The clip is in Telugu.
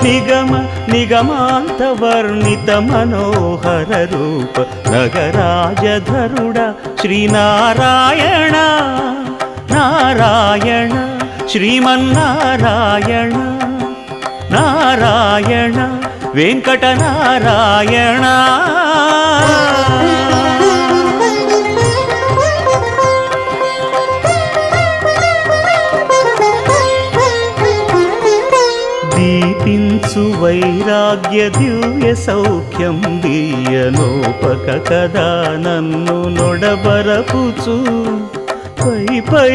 నిగమ నిగమాంత వర్ణిత మనోహర రూప నగరాజధరుడ శ్రీనారాయణ నారాయణ శ్రీమన్నారాయణ నారాయణ వెంకటనారాయణ దీపించు వైరాగ్య దివ్య సౌఖ్యం దీయనోపక కదా నన్ను నొడబరపుచు పై పై